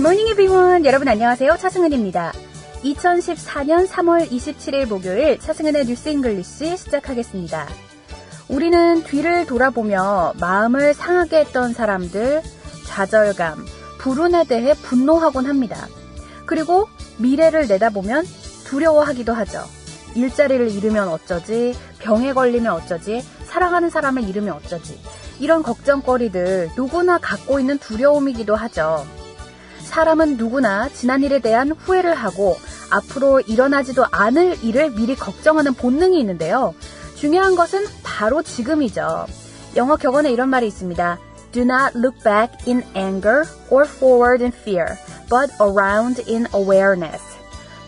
morning everyone. 여러분 안녕하세요. 차승은입니다. 2014년 3월 27일 목요일 차승은의 뉴스 잉글리시 시작하겠습니다. 우리는 뒤를 돌아보며 마음을 상하게 했던 사람들, 좌절감, 불운에 대해 분노하곤 합니다. 그리고 미래를 내다보면 두려워하기도 하죠. 일자리를 잃으면 어쩌지, 병에 걸리면 어쩌지, 사랑하는 사람을 잃으면 어쩌지. 이런 걱정거리들 누구나 갖고 있는 두려움이기도 하죠. 사람은 누구나 지난 일에 대한 후회를 하고 앞으로 일어나지도 않을 일을 미리 걱정하는 본능이 있는데요. 중요한 것은 바로 지금이죠. 영어 격언에 이런 말이 있습니다. Do not look back in anger or forward in fear, but around in awareness.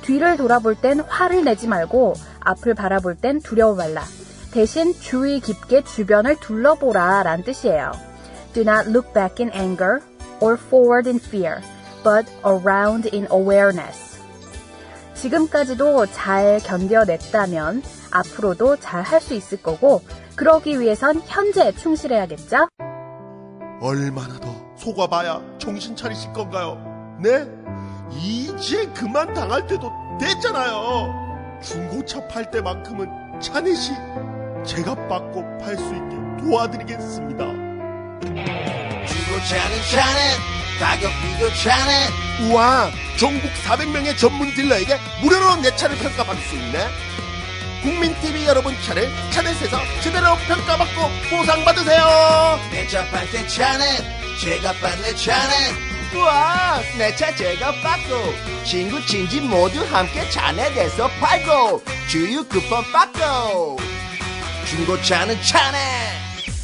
뒤를 돌아볼 땐 화를 내지 말고 앞을 바라볼 땐 두려워 말라. 대신 주의 깊게 주변을 둘러보라 라는 뜻이에요. Do not look back in anger or forward in fear, but around in awareness. 지금까지도 잘 견뎌냈다면 앞으로도 잘 할 수 있을 거고 그러기 위해선 현재에 충실해야겠죠? 얼마나 더 속아봐야 정신 차리실 건가요? 네? 이제 그만 당할 때도 됐잖아요. 중고차 팔 때만큼은 차넷이 제가 받고 팔 수 있게 도와드리겠습니다. 중고차는 차넷, 가격 비교 차넷. 우와, 전국 400명의 전문 딜러에게 무료로 내 차를 평가받을 수 있네. 국민TV 여러분 차를 차넷에서 제대로 평가받고 보상받으세요. 내 차 팔 때 차넷, 제가 받네 차넷. 우와, 내 차 제가 받고 친구 친지 모두 함께 차넷에서 팔고 주유 쿠폰 받고. 중고차는 차넷.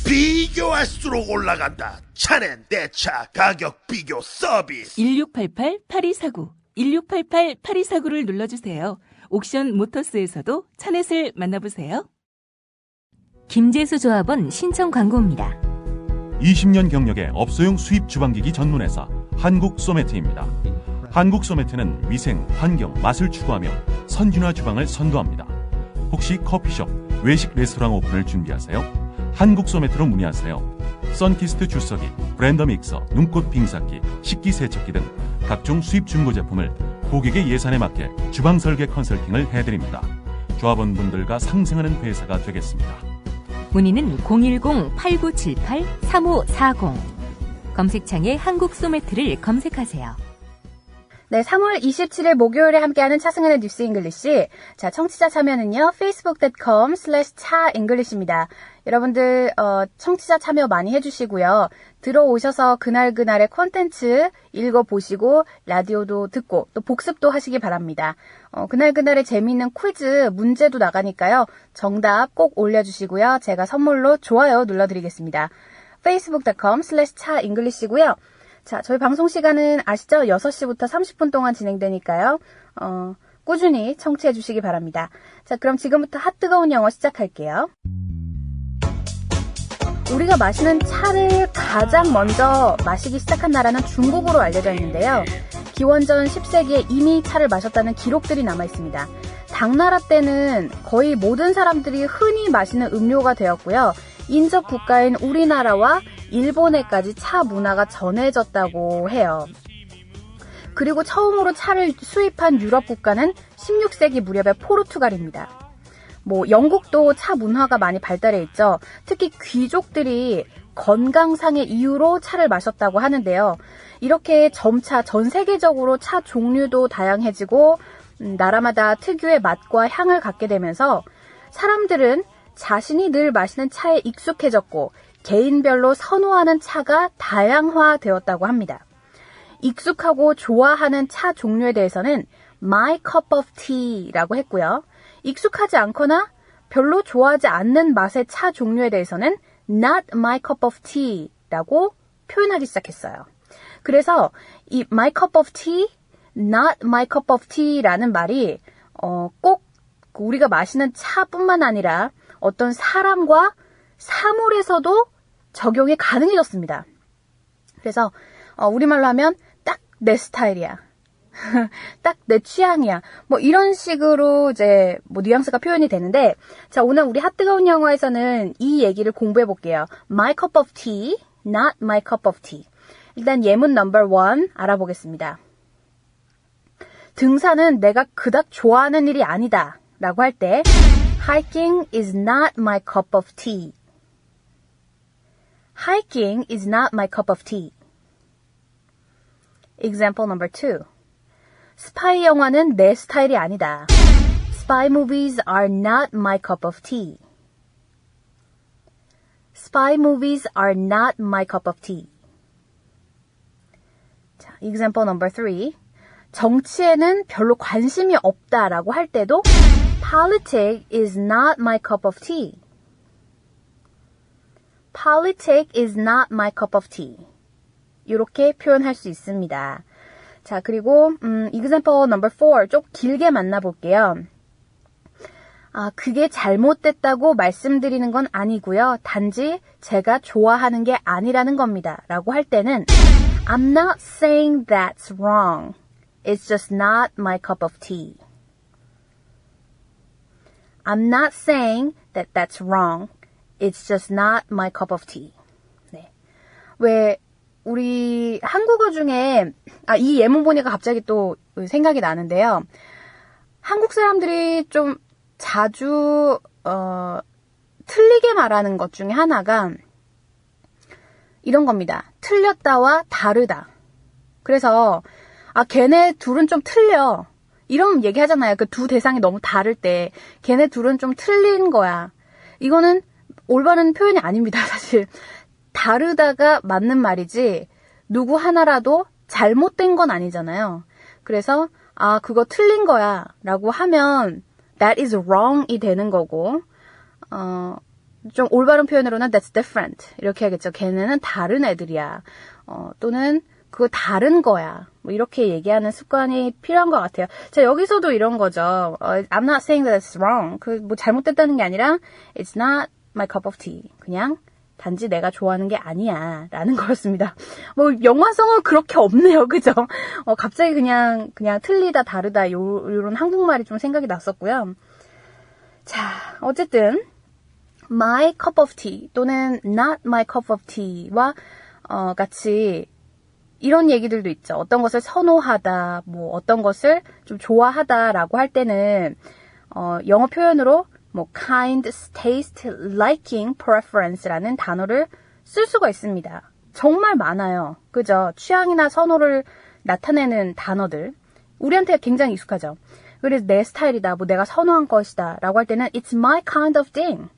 비교할수록 올라간다. 차넷 내 차 가격 비교 서비스. 1688-8249 1688-8249를 눌러주세요. 옥션 모터스에서도 차넷을 만나보세요. 김재수 조합원 신청 광고입니다. 20년 경력의 업소용 수입 주방기기 전문회사 한국소매트입니다. 한국소매트는 위생, 환경, 맛을 추구하며 선진화 주방을 선도합니다. 혹시 커피숍, 외식 레스토랑 오픈을 준비하세요? 한국소매트로 문의하세요. 선키스트 주석이, 브랜더 믹서, 눈꽃 빙사기, 식기세척기 등 각종 수입 중고 제품을 고객의 예산에 맞게 주방 설계 컨설팅을 해드립니다. 조합원분들과 상생하는 회사가 되겠습니다. 문의는 010-8978-3540. 검색창에 한국소매트를 검색하세요. 네, 3월 27일 목요일에 함께하는 차승은의 뉴스 잉글리시. 자, 청취자 참여는요, facebook.com/차잉글리시입니다. 여러분들, 청취자 참여 많이 해주시고요. 들어오셔서 그날그날의 콘텐츠 읽어보시고, 라디오도 듣고, 또 복습도 하시기 바랍니다. 그날그날의 재미있는 퀴즈, 문제도 나가니까요. 정답 꼭 올려주시고요. 제가 선물로 좋아요 눌러드리겠습니다. facebook.com/차잉글리시고요. 자, 저희 방송 시간은 아시죠? 6시부터 30분 동안 진행되니까요. 꾸준히 청취해 주시기 바랍니다. 자, 그럼 지금부터 핫뜨거운 영어 시작할게요. 우리가 마시는 차를 가장 먼저 마시기 시작한 나라는 중국으로 알려져 있는데요. 기원전 10세기에 이미 차를 마셨다는 기록들이 남아 있습니다. 당나라 때는 거의 모든 사람들이 흔히 마시는 음료가 되었고요. 인접 국가인 우리나라와 일본에까지 차 문화가 전해졌다고 해요. 그리고 처음으로 차를 수입한 유럽 국가는 16세기 무렵의 포르투갈입니다. 영국도 차 문화가 많이 발달해 있죠. 특히 귀족들이 건강상의 이유로 차를 마셨다고 하는데요. 이렇게 점차 전 세계적으로 차 종류도 다양해지고 나라마다 특유의 맛과 향을 갖게 되면서 사람들은 자신이 늘 마시는 차에 익숙해졌고 개인별로 선호하는 차가 다양화되었다고 합니다. 익숙하고 좋아하는 차 종류에 대해서는 My cup of tea라고 했고요. 익숙하지 않거나 별로 좋아하지 않는 맛의 차 종류에 대해서는 Not my cup of tea라고 표현하기 시작했어요. 그래서 이 My cup of tea, Not my cup of tea라는 말이 꼭 우리가 마시는 차뿐만 아니라 어떤 사람과 사물에서도 적용이 가능해졌습니다. 그래서 우리말로 하면 딱 내 스타일이야. 딱 내 취향이야. 이런 식으로 이제 뉘앙스가 표현이 되는데, 자, 오늘 우리 핫뜨거운 영어에서는 이 얘기를 공부해 볼게요. My cup of tea, not my cup of tea. 일단 예문 넘버 1 알아보겠습니다. 등산은 내가 그닥 좋아하는 일이 아니다 라고 할 때 Hiking is not my cup of tea. Hiking is not my cup of tea. Example number 2. 스파이 영화는 내 스타일이 아니다. Spy movies are not my cup of tea. Spy movies are not my cup of tea. 자, example number 3. 정치에는 별로 관심이 없다라고 할 때도 Politics is not my cup of tea. Politics is not my cup of tea. 이렇게 표현할 수 있습니다. 자, 그리고 example number 4 좀 길게 만나볼게요. 그게 잘못됐다고 말씀드리는 건 아니고요. 단지 제가 좋아하는 게 아니라는 겁니다. 라고 할 때는 I'm not saying that's wrong. It's just not my cup of tea. I'm not saying that that's wrong. It's just not my cup of tea. 네. 왜 우리 한국어 중에 이 예문 보니까 갑자기 또 생각이 나는데요. 한국 사람들이 좀 자주 틀리게 말하는 것 중에 하나가 이런 겁니다. 틀렸다와 다르다. 그래서 걔네 둘은 좀 틀려. 이런 얘기 하잖아요. 그 두 대상이 너무 다를 때 걔네 둘은 좀 틀린 거야. 이거는 올바른 표현이 아닙니다. 사실 다르다가 맞는 말이지 누구 하나라도 잘못된 건 아니잖아요. 그래서 그거 틀린 거야 라고 하면 that is wrong이 되는 거고 좀 올바른 표현으로는 that's different 이렇게 하겠죠. 걔네는 다른 애들이야. 또는 그거 다른 거야. 뭐 이렇게 얘기하는 습관이 필요한 것 같아요. 자, 여기서도 이런 거죠. I'm not saying that it's wrong. 뭐 잘못됐다는 게 아니라 it's not my cup of tea. 그냥 단지 내가 좋아하는 게 아니야 라는 거였습니다. 뭐 영화성은 그렇게 없네요. 그죠? 갑자기 그냥 틀리다 다르다 요런 한국말이 좀 생각이 났었고요. 자, 어쨌든 my cup of tea 또는 not my cup of tea와 같이 이런 얘기들도 있죠. 어떤 것을 선호하다, 뭐 어떤 것을 좀 좋아하다라고 할 때는 영어 표현으로 뭐 kind, taste, liking, preference라는 단어를 쓸 수가 있습니다. 정말 많아요. 그죠? 취향이나 선호를 나타내는 단어들. 우리한테 굉장히 익숙하죠. 그래서 내 스타일이다, 뭐 내가 선호한 것이다 라고 할 때는 it's my kind of thing.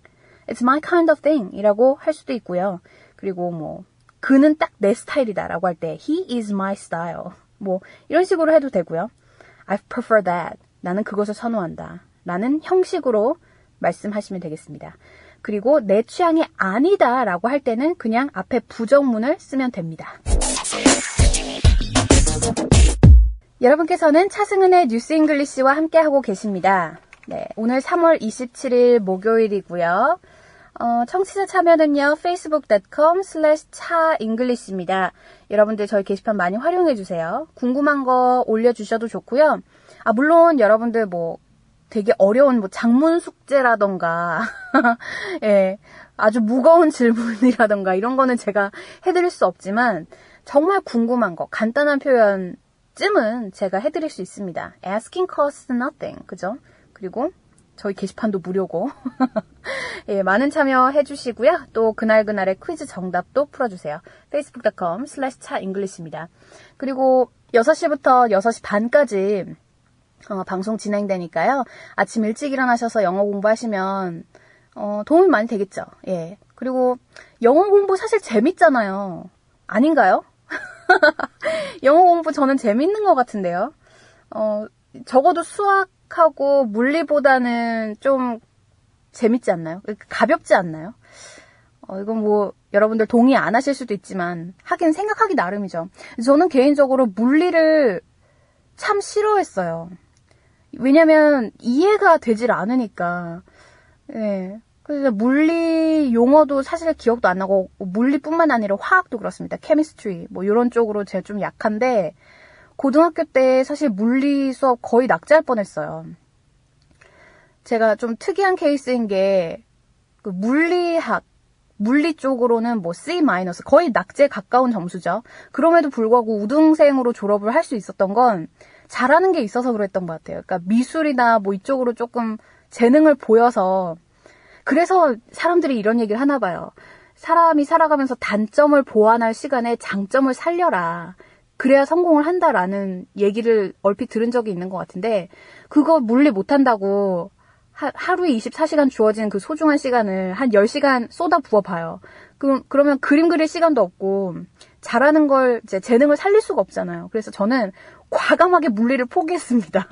It's my kind of thing 이라고 할 수도 있고요. 그리고 뭐 그는 딱 내 스타일이다 라고 할 때 he is my style. 뭐 이런 식으로 해도 되고요. I prefer that. 나는 그것을 선호한다. 라는 형식으로 말씀하시면 되겠습니다. 그리고 내 취향이 아니다 라고 할 때는 그냥 앞에 부정문을 쓰면 됩니다. 여러분께서는 차승은의 뉴스 잉글리시와 함께하고 계십니다. 네, 오늘 3월 27일 목요일이고요. 청취자 참여는요, facebook.com/차잉글리시입니다. 여러분들 저희 게시판 많이 활용해주세요. 궁금한 거 올려주셔도 좋고요. 물론 여러분들 뭐 되게 어려운 뭐 장문 숙제라던가 예, 아주 무거운 질문이라던가 이런 거는 제가 해드릴 수 없지만 정말 궁금한 거, 간단한 표현쯤은 제가 해드릴 수 있습니다. Asking costs nothing. 그죠? 그리고 저희 게시판도 무료고 예, 많은 참여해 주시고요. 또 그날그날의 퀴즈 정답도 풀어주세요. facebook.com/차잉글리시입니다. 그리고 6시부터 6시 반까지 방송 진행되니까요. 아침 일찍 일어나셔서 영어 공부하시면 도움이 많이 되겠죠. 예. 그리고 영어 공부 사실 재밌잖아요. 아닌가요? 영어 공부 저는 재밌는 것 같은데요. 적어도 수학하고 물리보다는 좀 재밌지 않나요? 가볍지 않나요? 이건 뭐 여러분들 동의 안 하실 수도 있지만 하긴 생각하기 나름이죠. 저는 개인적으로 물리를 참 싫어했어요. 왜냐면 이해가 되질 않으니까. 예. 그래서 물리 용어도 사실 기억도 안 나고 물리뿐만 아니라 화학도 그렇습니다. 케미스트리 뭐 이런 쪽으로 제가 좀 약한데 고등학교 때 사실 물리 수업 거의 낙제할 뻔했어요. 제가 좀 특이한 케이스인 게 그 물리학 물리 쪽으로는 뭐 C-, 거의 낙제에 가까운 점수죠. 그럼에도 불구하고 우등생으로 졸업을 할 수 있었던 건 잘하는 게 있어서 그랬던 것 같아요. 그러니까 미술이나 뭐 이쪽으로 조금 재능을 보여서 그래서 사람들이 이런 얘기를 하나 봐요. 사람이 살아가면서 단점을 보완할 시간에 장점을 살려라. 그래야 성공을 한다라는 얘기를 얼핏 들은 적이 있는 것 같은데 그거 물리 못한다고 하루에 24시간 주어진 그 소중한 시간을 한 10시간 쏟아 부어봐요. 그러면 그림 그릴 시간도 없고 잘하는 걸 이제 재능을 살릴 수가 없잖아요. 그래서 저는 과감하게 물리를 포기했습니다.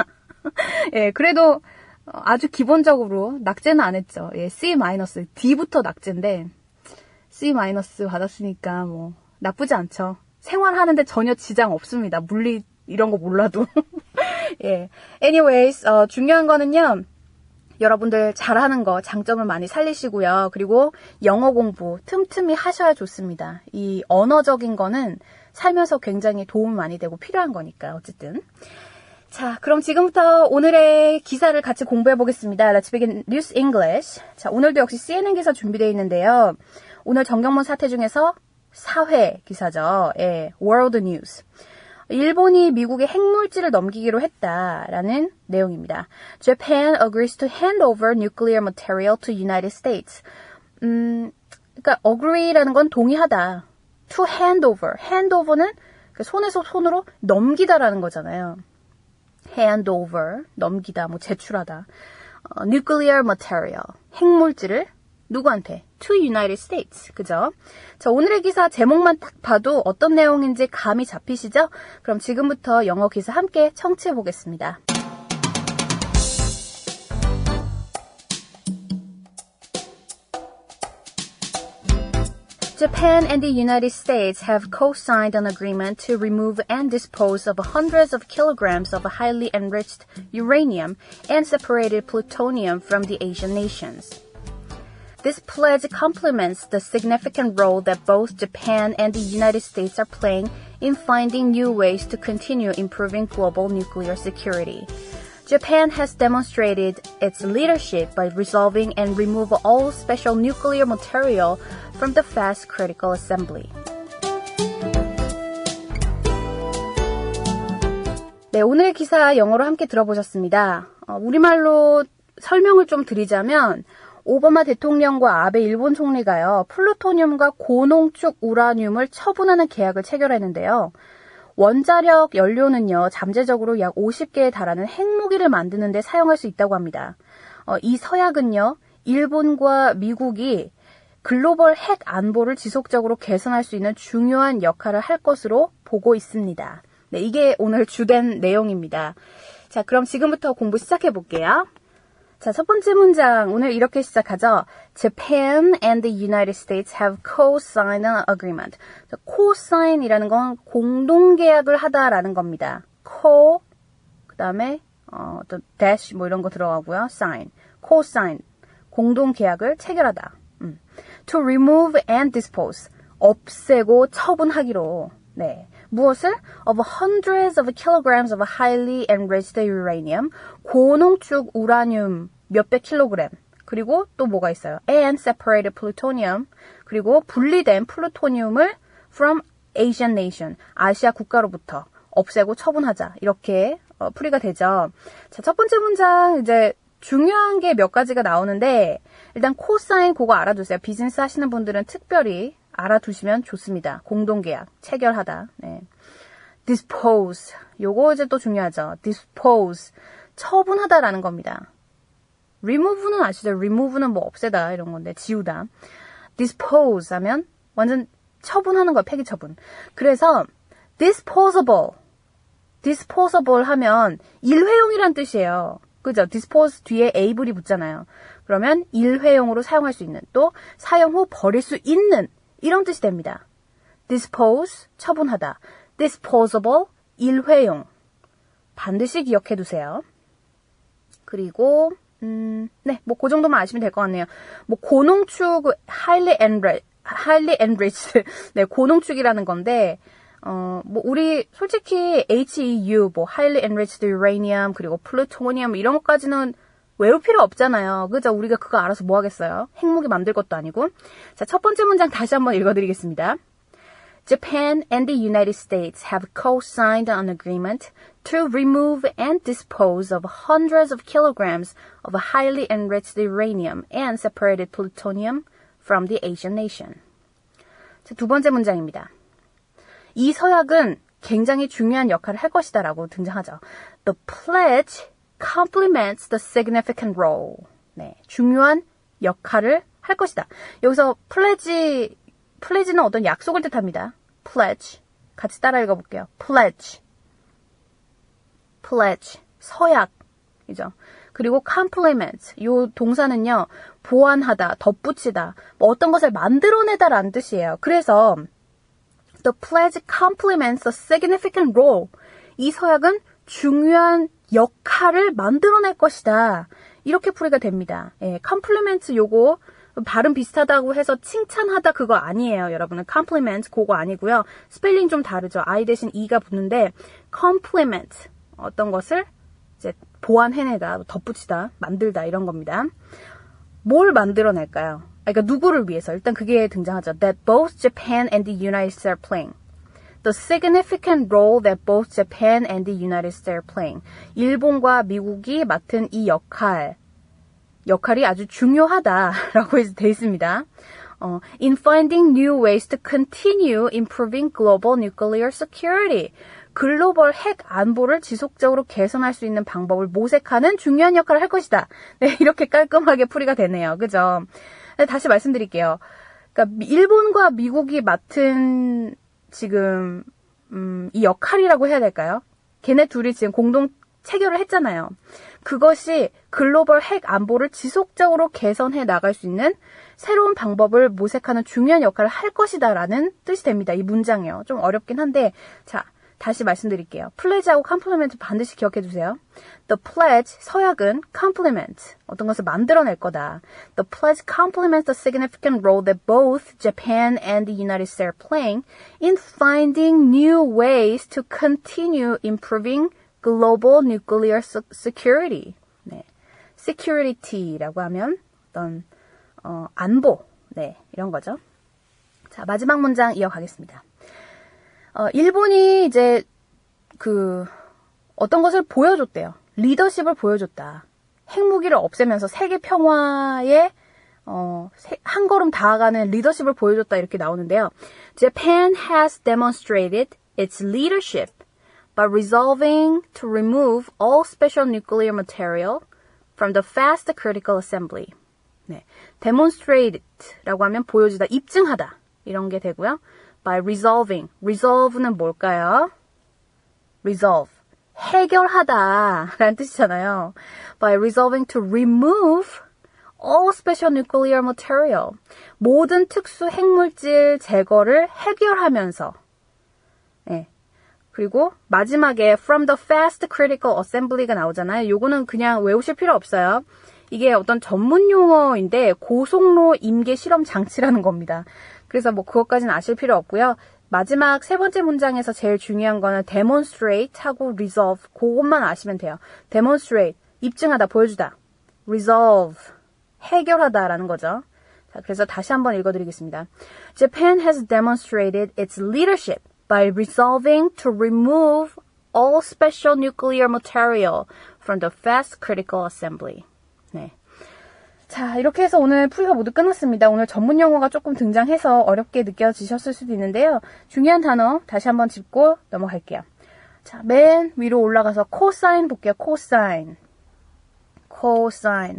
예, 그래도 아주 기본적으로 낙제는 안 했죠. 예, C-, D부터 낙제인데 C- 받았으니까 뭐 나쁘지 않죠. 생활하는데 전혀 지장 없습니다. 물리 이런 거 몰라도. 예. anyways, 중요한 거는요. 여러분들 잘하는 거 장점을 많이 살리시고요. 그리고 영어 공부 틈틈이 하셔야 좋습니다. 이 언어적인 거는 살면서 굉장히 도움이 많이 되고 필요한 거니까 어쨌든. 자, 그럼 지금부터 오늘의 기사를 같이 공부해 보겠습니다. Let's begin News English. 자, 오늘도 역시 CNN 기사 준비되어 있는데요. 오늘 정경문 사태 중에서 사회 기사죠. 예, World News. 일본이 미국에 핵물질을 넘기기로 했다라는 내용입니다. Japan agrees to hand over nuclear material to United States. 그러니까 agree라는 건 동의하다. To hand over. hand over는 손에서 손으로 넘기다라는 거잖아요. hand over, 넘기다, 뭐 제출하다. nuclear material, 핵물질을 누구한테? To United States. 그죠? 자, 오늘의 기사 제목만 딱 봐도 어떤 내용인지 감이 잡히시죠? 그럼 지금부터 영어 기사 함께 청취해 보겠습니다. Japan and the United States have co-signed an agreement to remove and dispose of hundreds of kilograms of highly enriched uranium and separated plutonium from the Asian nations. This pledge complements the significant role that both Japan and the United States are playing in finding new ways to continue improving global nuclear security. Japan has demonstrated its leadership by resolving and removing all special nuclear material from the fast critical assembly. 네, 오늘 기사 영어로 함께 들어보셨습니다. 우리말로 설명을 좀 드리자면 오바마 대통령과 아베 일본 총리가요, 플루토늄과 고농축 우라늄을 처분하는 계약을 체결했는데요. 원자력 연료는요, 잠재적으로 약 50개에 달하는 핵무기를 만드는 데 사용할 수 있다고 합니다. 이 서약은요, 일본과 미국이 글로벌 핵 안보를 지속적으로 개선할 수 있는 중요한 역할을 할 것으로 보고 있습니다. 네, 이게 오늘 주된 내용입니다. 자, 그럼 지금부터 공부 시작해 볼게요. 자, 첫 번째 문장 오늘 이렇게 시작하죠. Japan and the United States have co-signed an agreement. co-sign이라는 건 공동계약을 하다라는 겁니다. co, 그 다음에 또 dash 뭐 이런 거 들어가고요. sign, co-sign, 공동계약을 체결하다. To remove and dispose, 없애고 처분하기로. 네. 무엇을? Of hundreds of kilograms of highly enriched uranium, 고농축 우라늄 몇백 킬로그램, 그리고 또 뭐가 있어요? And separated plutonium, 그리고 분리된 플루토늄을 from Asian nation, 아시아 국가로부터 없애고 처분하자. 이렇게 풀이가 되죠. 자, 첫 번째 문장 이제 중요한 게 몇 가지가 나오는데 일단 코사인 그거 알아두세요. 비즈니스 하시는 분들은 특별히 알아두시면 좋습니다. 공동계약, 체결하다. 네. dispose, 요거 이제 또 중요하죠. dispose, 처분하다라는 겁니다. remove는 아시죠? remove는 뭐 없애다 이런 건데 지우다. dispose 하면 완전 처분하는 거예요. 폐기 처분. 그래서 disposable 하면 일회용이란 뜻이에요. 그죠? dispose 뒤에 able이 붙잖아요. 그러면 일회용으로 사용할 수 있는, 또 사용 후 버릴 수 있는 이런 뜻이 됩니다. dispose, 처분하다. disposable, 일회용. 반드시 기억해 두세요. 그리고 네, 뭐 그 정도만 아시면 될 것 같네요. 뭐 고농축 highly enriched 네, 고농축이라는 건데 뭐 우리 솔직히 HEU 뭐 highly enriched uranium 그리고 plutonium 이런 것까지는 외울 필요 없잖아요. 그죠? 우리가 그거 알아서 뭐 하겠어요? 핵무기 만들 것도 아니고. 자, 첫 번째 문장 다시 한번 읽어드리겠습니다. Japan and the United States have co-signed an agreement to remove and dispose of hundreds of kilograms of highly enriched uranium and separated plutonium from the Asian nation. 자, 두 번째 문장입니다. 이 서약은 굉장히 중요한 역할을 할 것이다 라고 등장하죠. The pledge complements the significant role. 네, 중요한 역할을 할 것이다. 여기서 pledge는 어떤 약속을 뜻합니다. pledge. 같이 따라 읽어볼게요. pledge. 서약이죠. 그리고 complement. 이 동사는요. 보완하다, 덧붙이다, 뭐 어떤 것을 만들어내다라는 뜻이에요. 그래서 the pledge complements the significant role. 이 서약은 중요한 역할을 만들어낼 것이다. 이렇게 풀이가 됩니다. 예, complement 요거 발음 비슷하다고 해서 칭찬하다 그거 아니에요. 여러분은 compliment 그거 아니고요. 스펠링 좀 다르죠. I 대신 E가 붙는데 complement 어떤 것을 이제 보완해내다, 덧붙이다, 만들다 이런 겁니다. 뭘 만들어낼까요? 그러니까 누구를 위해서? 일단 그게 등장하죠. That both Japan and the United States are playing. The significant role that both Japan and the United States are playing. 일본과 미국이 맡은 이 역할이 아주 중요하다라고 돼 있습니다. In finding new ways to continue improving global nuclear security. 글로벌 핵 안보를 지속적으로 개선할 수 있는 방법을 모색하는 중요한 역할을 할 것이다. 네, 이렇게 깔끔하게 풀이가 되네요. 그죠? 네, 다시 말씀드릴게요. 그러니까 일본과 미국이 맡은 지금 이 역할이라고 해야 될까요? 걔네 둘이 지금 공동 체결을 했잖아요. 그것이 글로벌 핵 안보를 지속적으로 개선해 나갈 수 있는 새로운 방법을 모색하는 중요한 역할을 할 것이다라는 뜻이 됩니다. 이 문장이요. 좀 어렵긴 한데 자, 다시 말씀드릴게요. pledge하고 complement 반드시 기억해 두세요. The pledge, 서약은 complement, 어떤 것을 만들어낼 거다. The pledge complements the significant role that both Japan and the United States are playing in finding new ways to continue improving global nuclear security. 네. security라고 하면 어떤 안보, 네, 이런 거죠. 자, 마지막 문장 이어가겠습니다. 일본이 이제 어떤 것을 보여줬대요. 리더십을 보여줬다. 핵무기를 없애면서 세계 평화에 한 걸음 다가가는 리더십을 보여줬다 이렇게 나오는데요. Japan has demonstrated its leadership by resolving to remove all special nuclear material from the fast critical assembly. 네, demonstrate라고 하면 보여주다, 입증하다 이런 게 되고요. By resolving. resolve는 뭘까요? resolve. 해결하다 라는 뜻이잖아요. By resolving to remove all special nuclear material. 모든 특수 핵물질 제거를 해결하면서. 네. 그리고 마지막에 from the fast critical assembly가 나오잖아요. 요거는 그냥 외우실 필요 없어요. 이게 어떤 전문 용어인데 고속로 임계 실험 장치라는 겁니다. 그래서 뭐 그것까지는 아실 필요 없고요. 마지막 세 번째 문장에서 제일 중요한 거는 demonstrate 하고 resolve 그것만 아시면 돼요. demonstrate, 입증하다, 보여주다. resolve, 해결하다라는 거죠. 자, 그래서 다시 한번 읽어드리겠습니다. Japan has demonstrated its leadership by resolving to remove all special nuclear material from the fast critical assembly. 네. 자, 이렇게 해서 오늘 풀이가 모두 끝났습니다. 오늘 전문 용어가 조금 등장해서 어렵게 느껴지셨을 수도 있는데요. 중요한 단어 다시 한번 짚고 넘어갈게요. 자, 맨 위로 올라가서 코사인 볼게요. 코사인.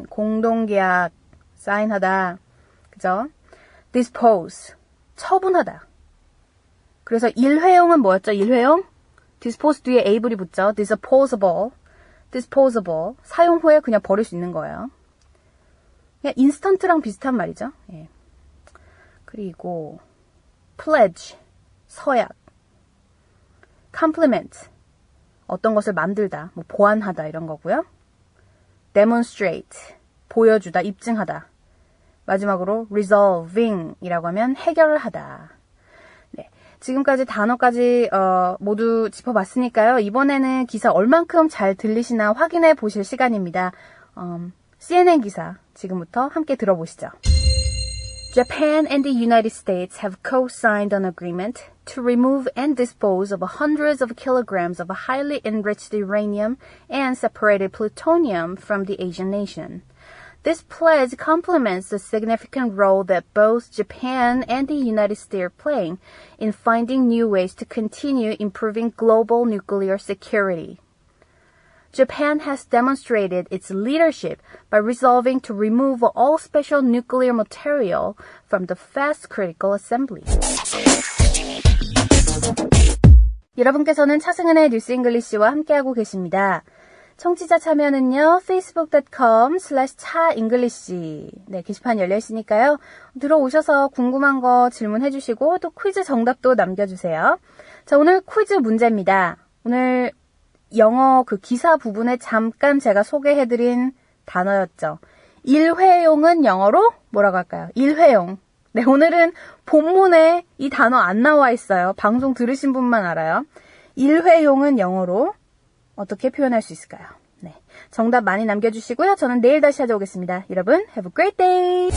공동계약, 사인하다. 그죠? dispose, 처분하다. 그래서 일회용은 뭐였죠? 일회용? dispose 뒤에 able이 붙죠? disposable, 사용 후에 그냥 버릴 수 있는 거예요. 그냥 인스턴트랑 비슷한 말이죠. 예. 그리고 pledge, 서약, complement, 어떤 것을 만들다, 뭐 보완하다 이런 거고요. demonstrate, 보여주다, 입증하다. 마지막으로 resolving이라고 하면 해결을 하다. 네, 지금까지 단어까지 모두 짚어봤으니까요. 이번에는 기사 얼만큼 잘 들리시나 확인해 보실 시간입니다. CNN 기사 지금부터 함께 들어보시죠. Japan and the United States have co-signed an agreement to remove and dispose of hundreds of kilograms of highly enriched uranium and separated plutonium from the Asian nation. This pledge complements the significant role that both Japan and the United States are playing in finding new ways to continue improving global nuclear security. Japan has demonstrated its leadership by resolving to remove all special nuclear material from the fast critical assembly. 여러분께서는 차승은의 뉴스 잉글리시와 함께하고 계십니다. 청취자 참여는요, facebook.com/차잉글리시. 네, 게시판 열려있으니까요. 들어오셔서 궁금한 거 질문해주시고, 또 퀴즈 정답도 남겨주세요. 자, 오늘 퀴즈 문제입니다. 오늘 영어 그 기사 부분에 잠깐 제가 소개해드린 단어였죠. 일회용은 영어로 뭐라고 할까요? 일회용. 네, 오늘은 본문에 이 단어 안 나와 있어요. 방송 들으신 분만 알아요. 일회용은 영어로 어떻게 표현할 수 있을까요? 네, 정답 많이 남겨주시고요. 저는 내일 다시 찾아오겠습니다. 여러분, have a great day!